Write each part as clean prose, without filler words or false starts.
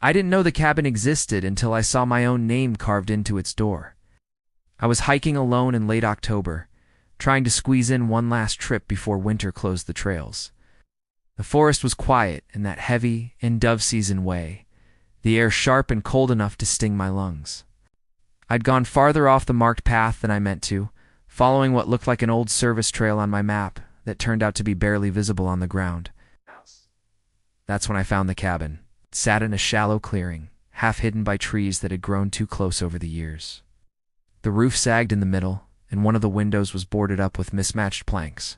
I didn't know the cabin existed until I saw my own name carved into its door. I was hiking alone in late October, trying to squeeze in one last trip before winter closed the trails. The forest was quiet in that heavy, in-dove-season way, the air sharp and cold enough to sting my lungs. I'd gone farther off the marked path than I meant to, following what looked like an old service trail on my map that turned out to be barely visible on the ground. That's when I found the cabin. It sat in a shallow clearing, half hidden by trees that had grown too close over the years. The roof sagged in the middle, and one of the windows was boarded up with mismatched planks.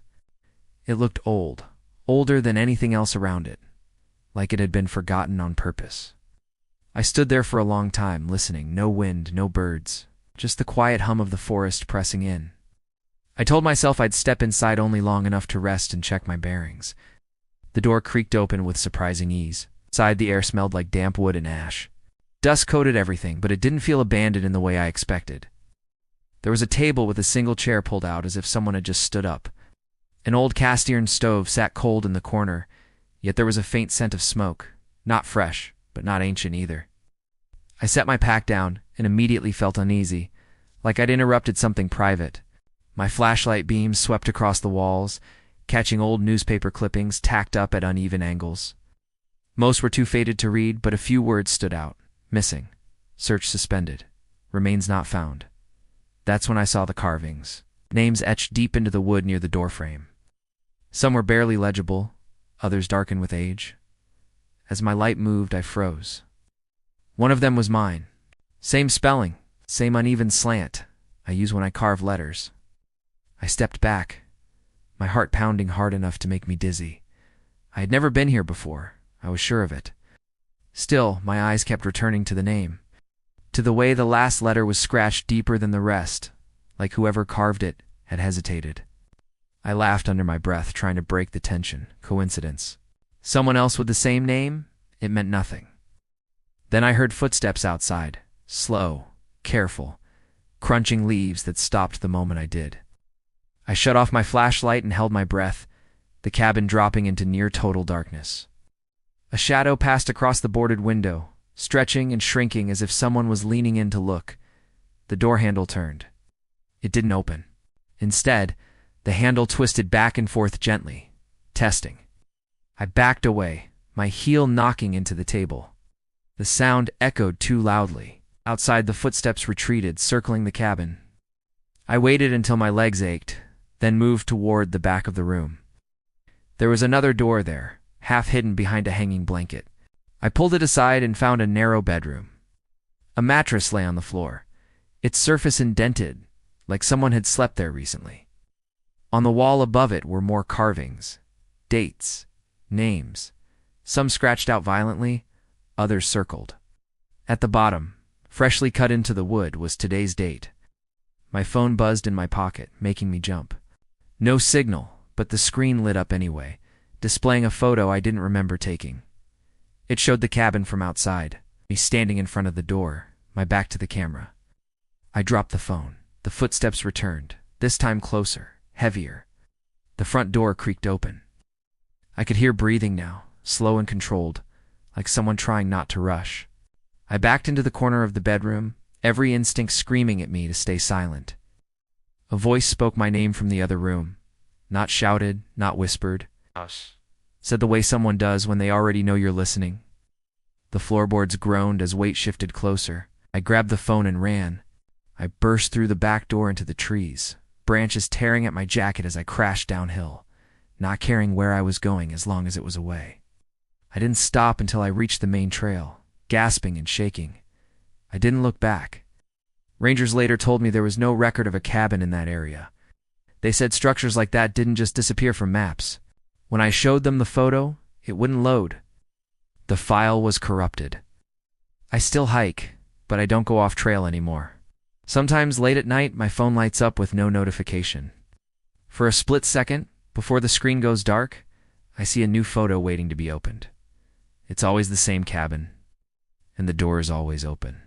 It looked old, older than anything else around it, like it had been forgotten on purpose. I stood there for a long time, listening. No wind, no birds, just the quiet hum of the forest pressing in. I told myself I'd step inside only long enough to rest and check my bearings. The door creaked open with surprising ease. Inside, the air smelled like damp wood and ash. Dust coated everything, but it didn't feel abandoned in the way I expected. There was a table with a single chair pulled out as if someone had just stood up. An old cast-iron stove sat cold in the corner, yet there was a faint scent of smoke. Not fresh, but not ancient either. I set my pack down and immediately felt uneasy, like I'd interrupted something private. My flashlight beams swept across the walls, catching old newspaper clippings tacked up at uneven angles. Most were too faded to read, but a few words stood out. Missing. Search suspended. Remains not found. That's when I saw the carvings. Names etched deep into the wood near the doorframe. Some were barely legible, others darkened with age. As my light moved, I froze. One of them was mine. Same spelling, same uneven slant I use when I carve letters. I stepped back, my heart pounding hard enough to make me dizzy. I had never been here before, I was sure of it. Still, my eyes kept returning to the name, to the way the last letter was scratched deeper than the rest, like whoever carved it had hesitated. I laughed under my breath, trying to break the tension. Coincidence. Someone else with the same name? It meant nothing. Then I heard footsteps outside, slow, careful, crunching leaves that stopped the moment I did. I shut off my flashlight and held my breath, the cabin dropping into near-total darkness. A shadow passed across the boarded window, stretching and shrinking as if someone was leaning in to look. The door handle turned. It didn't open. Instead, the handle twisted back and forth gently, testing. I backed away, my heel knocking into the table. The sound echoed too loudly. Outside, the footsteps retreated, circling the cabin. I waited until my legs ached, then moved toward the back of the room. There was another door there, half hidden behind a hanging blanket. I pulled it aside and found a narrow bedroom. A mattress lay on the floor, its surface indented, like someone had slept there recently. On the wall above it were more carvings, dates, names, some scratched out violently, others circled. At the bottom, freshly cut into the wood, was today's date. My phone buzzed in my pocket, making me jump. No signal, but the screen lit up anyway, displaying a photo I didn't remember taking. It showed the cabin from outside, me standing in front of the door, my back to the camera. I dropped the phone. The footsteps returned, this time closer, heavier. The front door creaked open. I could hear breathing now, slow and controlled, like someone trying not to rush. I backed into the corner of the bedroom, every instinct screaming at me to stay silent. A voice spoke my name from the other room. Not shouted, not whispered. Us. Said the way someone does when they already know you're listening. The floorboards groaned as weight shifted closer. I grabbed the phone and ran. I burst through the back door into the trees, branches tearing at my jacket as I crashed downhill, not caring where I was going as long as it was away. I didn't stop until I reached the main trail, gasping and shaking. I didn't look back. Rangers later told me there was no record of a cabin in that area. They said structures like that didn't just disappear from maps. When I showed them the photo, it wouldn't load. The file was corrupted. I still hike, but I don't go off trail anymore. Sometimes late at night, my phone lights up with no notification. For a split second, before the screen goes dark, I see a new photo waiting to be opened. It's always the same cabin, and the door is always open.